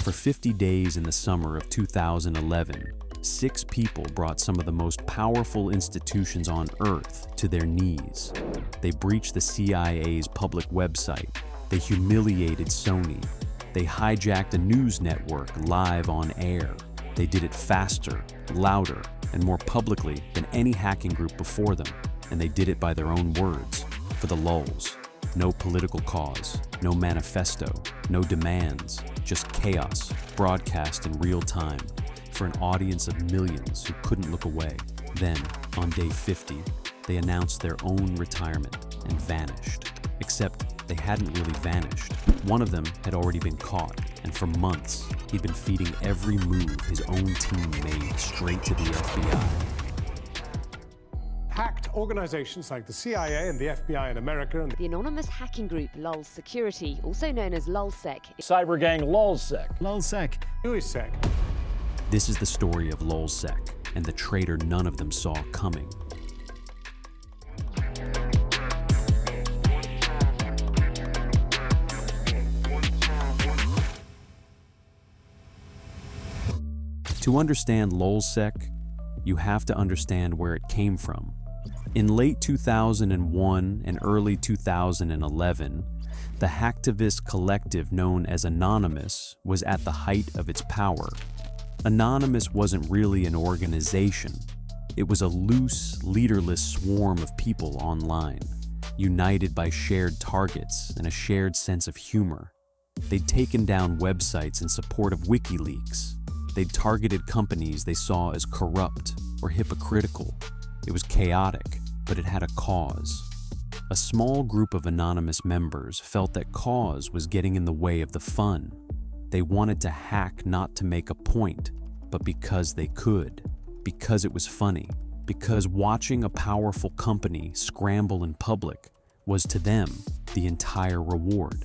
For 50 days in the summer of 2011, 6 people brought some of the most powerful institutions on Earth to their knees. They breached the CIA's public website. They humiliated Sony. They hijacked a news network live on air. They did it faster, louder, and more publicly than any hacking group before them. And they did it by their own words, for the lulz. No political cause, no manifesto, no demands, just chaos, broadcast in real time, for an audience of millions who couldn't look away. Then, on day 50, they announced their own retirement and vanished. Except they hadn't really vanished. One of them had already been caught, and for months, he'd been feeding every move his own team made straight to the FBI. Hacked organizations like the CIA and the FBI in America and the anonymous hacking group LulzSecurity, also known as LulzSec. Cyber gang LulzSec. LulzSec. LulzSec. This is the story of LulzSec and the traitor none of them saw coming. To understand LulzSec, you have to understand where it came from. In late 2001 and early 2011, the hacktivist collective known as Anonymous was at the height of its power. Anonymous wasn't really an organization. It was a loose, leaderless swarm of people online, united by shared targets and a shared sense of humor. They'd taken down websites in support of WikiLeaks. They'd targeted companies they saw as corrupt or hypocritical. It was chaotic, but it had a cause. A small group of anonymous members felt that cause was getting in the way of the fun. They wanted to hack not to make a point, but because they could, because it was funny, because watching a powerful company scramble in public was to them the entire reward.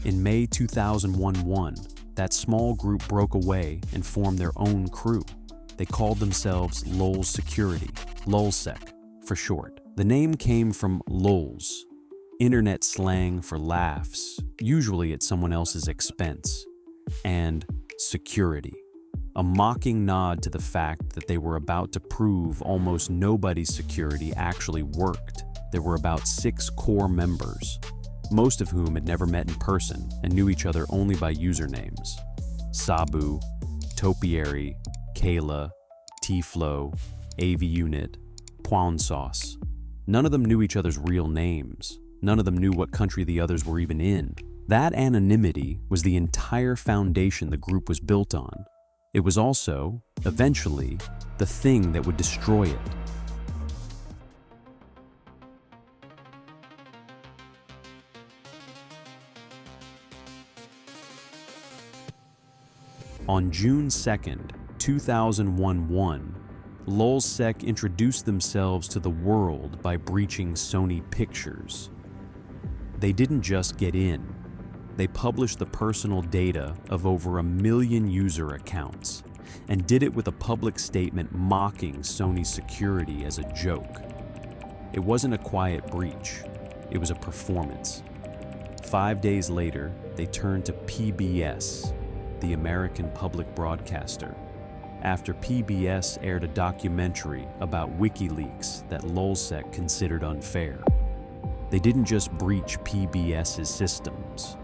In May 2011, that small group broke away and formed their own crew. They called themselves LulzSecurity, LulzSec for short. The name came from lulz, internet slang for laughs, usually at someone else's expense, and security, a mocking nod to the fact that they were about to prove almost nobody's security actually worked. There were about 6 core members, most of whom had never met in person and knew each other only by usernames. Sabu, Topiary, Kayla, T-Flow, AV Unit, Pound Sauce. None of them knew each other's real names. None of them knew what country the others were even in. That anonymity was the entire foundation the group was built on. It was also, eventually, the thing that would destroy it. On June 2nd, 2011, LulzSec introduced themselves to the world by breaching Sony Pictures. They didn't just get in. They published the personal data of over 1 million user accounts and did it with a public statement mocking Sony's security as a joke. It wasn't a quiet breach. It was a performance. 5 days later, they turned to PBS, the American public broadcaster, after PBS aired a documentary about WikiLeaks that LulzSec considered unfair. They didn't just breach PBS's systems.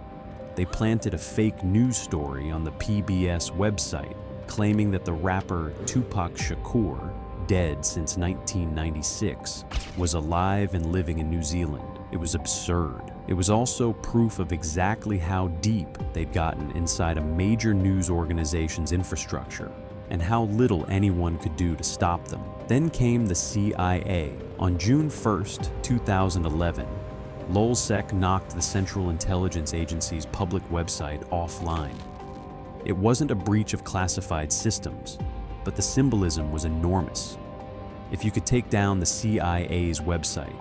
They planted a fake news story on the PBS website claiming that the rapper Tupac Shakur, dead since 1996, was alive and living in New Zealand. It was absurd. It was also proof of exactly how deep they'd gotten inside a major news organization's infrastructure and how little anyone could do to stop them. Then came the CIA. On June 1st, 2011, LulzSec knocked the Central Intelligence Agency's public website offline. It wasn't a breach of classified systems, but the symbolism was enormous. If you could take down the CIA's website,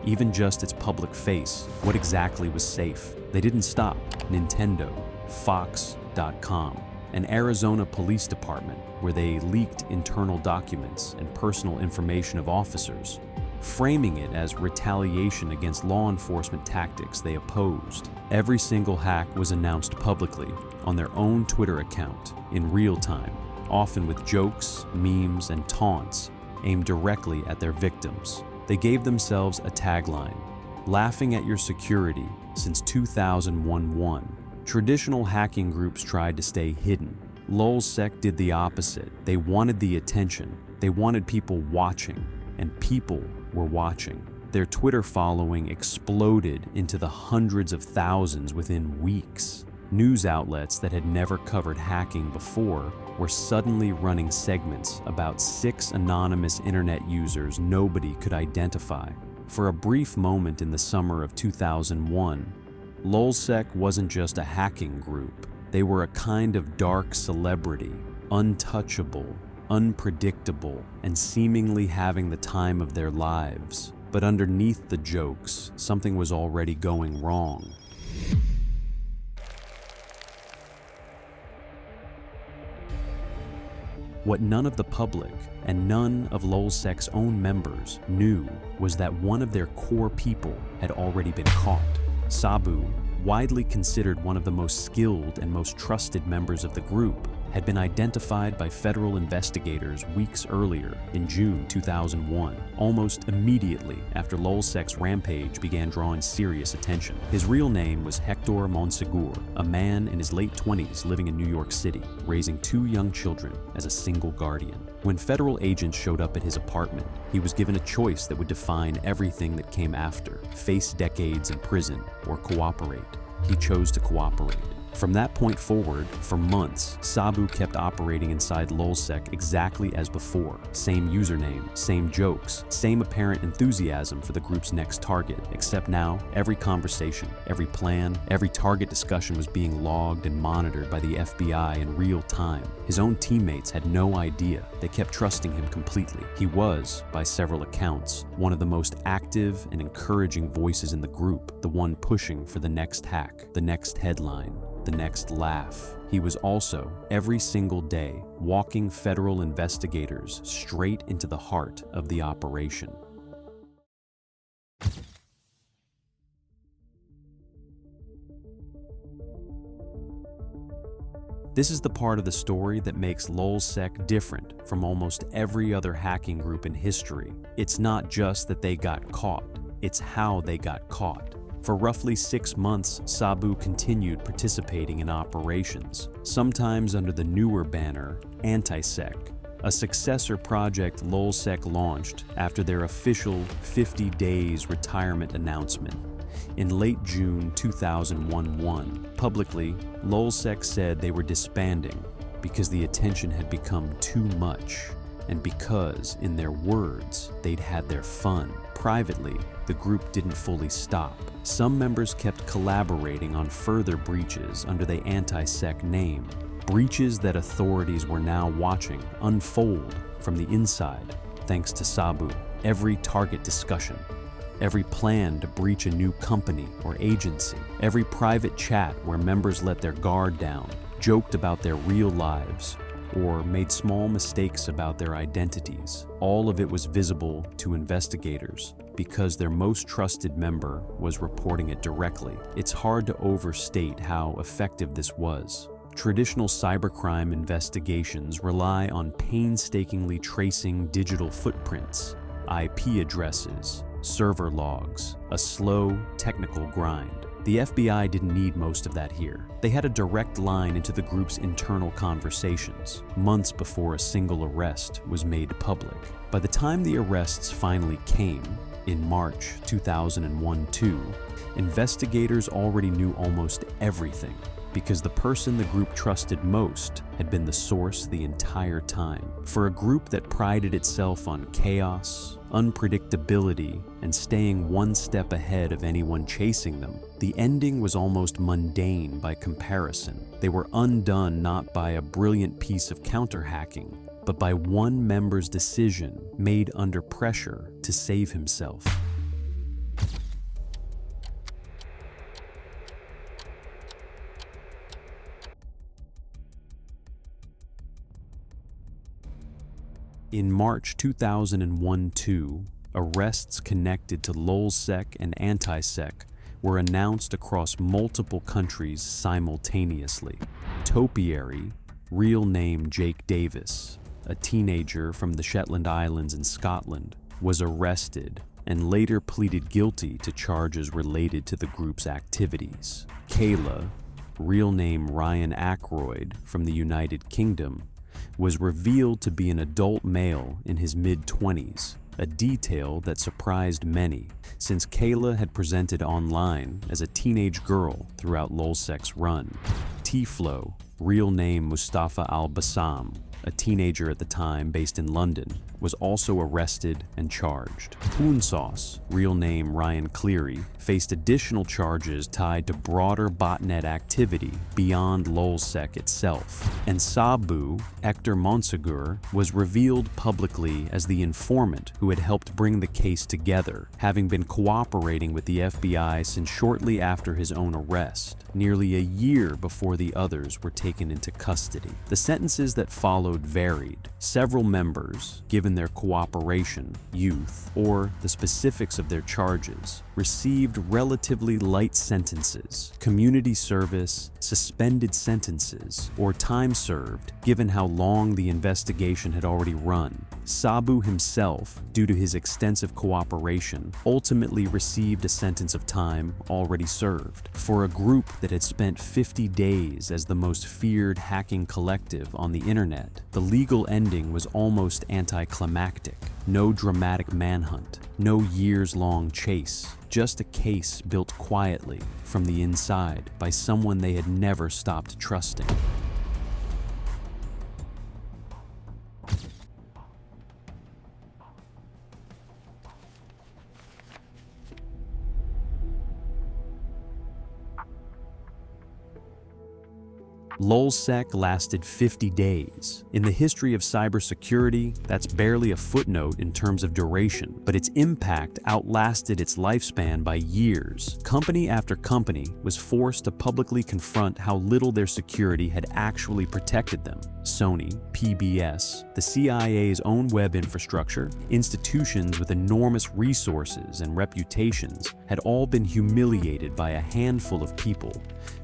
even just its public face, what exactly was safe? They didn't stop. Nintendo, Fox.com, an Arizona police department where they leaked internal documents and personal information of officers, framing it as retaliation against law enforcement tactics they opposed. Every single hack was announced publicly on their own Twitter account in real time, often with jokes, memes, and taunts aimed directly at their victims. They gave themselves a tagline, "Laughing at your security since 2001." Traditional hacking groups tried to stay hidden. LulzSec did the opposite. They wanted the attention. They wanted people watching, and people were watching. Their Twitter following exploded into the hundreds of thousands within weeks. News outlets that had never covered hacking before were suddenly running segments about 6 anonymous internet users nobody could identify. For a brief moment in the summer of 2001, LulzSec wasn't just a hacking group. They were a kind of dark celebrity, untouchable, unpredictable, and seemingly having the time of their lives. But underneath the jokes, something was already going wrong. What none of the public and none of LulzSec's own members knew was that one of their core people had already been caught. Sabu, widely considered one of the most skilled and most trusted members of the group, had been identified by federal investigators weeks earlier in June 2001, almost immediately after LulzSec's Rampage began drawing serious attention. His real name was Hector Monsegur, a man in his late 20s living in New York City, raising 2 young children as a single guardian. When federal agents showed up at his apartment, he was given a choice that would define everything that came after: face decades in prison or cooperate. He chose to cooperate. From that point forward, for months, Sabu kept operating inside LulzSec exactly as before. Same username, same jokes, same apparent enthusiasm for the group's next target, except now, every conversation, every plan, every target discussion was being logged and monitored by the FBI in real time. His own teammates had no idea. They kept trusting him completely. He was, by several accounts, one of the most active and encouraging voices in the group, the one pushing for the next hack, the next headline, the next laugh. He was also, every single day, walking federal investigators straight into the heart of the operation. This is the part of the story that makes LulzSec different from almost every other hacking group in history. It's not just that they got caught, it's how they got caught. For roughly 6 months, Sabu continued participating in operations, sometimes under the newer banner, Anti-Sec, a successor project LulzSec launched after their official 50 days retirement announcement. In late June 2011, publicly, LulzSec said they were disbanding because the attention had become too much, and because, in their words, they'd had their fun. Privately, the group didn't fully stop. Some members kept collaborating on further breaches under the Anti-Sec name, breaches that authorities were now watching unfold from the inside, thanks to Sabu. Every target discussion, every plan to breach a new company or agency, every private chat where members let their guard down, joked about their real lives, or made small mistakes about their identities. All of it was visible to investigators because their most trusted member was reporting it directly. It's hard to overstate how effective this was. Traditional cybercrime investigations rely on painstakingly tracing digital footprints, IP addresses, server logs, a slow, technical grind. The FBI didn't need most of that here. They had a direct line into the group's internal conversations, months before a single arrest was made public. By the time the arrests finally came, in March 2001-2, investigators already knew almost everything, because the person the group trusted most had been the source the entire time. For a group that prided itself on chaos, unpredictability, and staying one step ahead of anyone chasing them, the ending was almost mundane by comparison. They were undone not by a brilliant piece of counter-hacking, but by one member's decision made under pressure to save himself. In March 2001-2, arrests connected to LulzSec and anti-sec were announced across multiple countries simultaneously. Topiary, real name Jake Davis, a teenager from the Shetland Islands in Scotland, was arrested and later pleaded guilty to charges related to the group's activities. Kayla, real name Ryan Ackroyd from the United Kingdom, was revealed to be an adult male in his mid-20s, a detail that surprised many, since Kayla had presented online as a teenage girl throughout LulzSec's run. T-Flow, real name Mustafa Al-Bassam, a teenager at the time based in London, was also arrested and charged. Poonsauce, real name Ryan Cleary, faced additional charges tied to broader botnet activity beyond LulzSec itself. And Sabu, Hector Monsegur, was revealed publicly as the informant who had helped bring the case together, having been cooperating with the FBI since shortly after his own arrest, nearly a year before the others were taken into custody. The sentences that followed varied. Several members, given their cooperation, youth, or the specifics of their charges, received relatively light sentences, community service, suspended sentences, or time served, given how long the investigation had already run. Sabu himself, due to his extensive cooperation, ultimately received a sentence of time already served. For a group that had spent 50 days as the most feared hacking collective on the internet, the legal ending was almost anticlimactic. No dramatic manhunt, no years-long chase, just a case built quietly from the inside by someone they had never stopped trusting. LulzSec lasted 50 days. In the history of cybersecurity, that's barely a footnote in terms of duration, but its impact outlasted its lifespan by years. Company after company was forced to publicly confront how little their security had actually protected them. Sony, PBS, the CIA's own web infrastructure, institutions with enormous resources and reputations had all been humiliated by a handful of people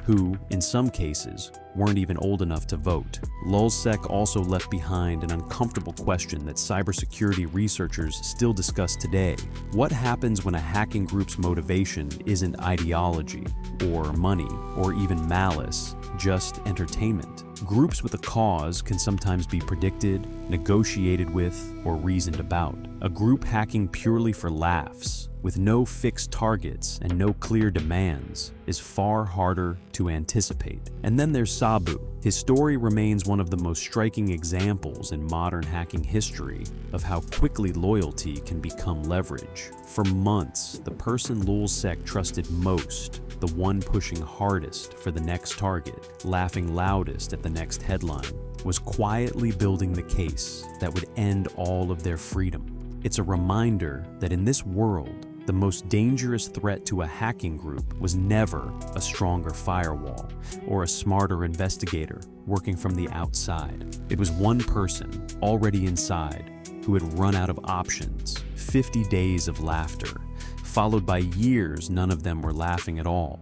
who, in some cases, weren't even old enough to vote. LulzSec also left behind an uncomfortable question that cybersecurity researchers still discuss today. What happens when a hacking group's motivation isn't ideology, or money, or even malice, just entertainment? Groups with a cause can sometimes be predicted, negotiated with, or reasoned about. A group hacking purely for laughs, with no fixed targets and no clear demands, is far harder to anticipate. And then there's Sabu. His story remains one of the most striking examples in modern hacking history of how quickly loyalty can become leverage. For months, the person LulzSec trusted most, the one pushing hardest for the next target, laughing loudest at the next headline, was quietly building the case that would end all of their freedom. It's a reminder that in this world, the most dangerous threat to a hacking group was never a stronger firewall or a smarter investigator working from the outside. It was one person already inside who had run out of options, 50 days of laughter, followed by years none of them were laughing at all.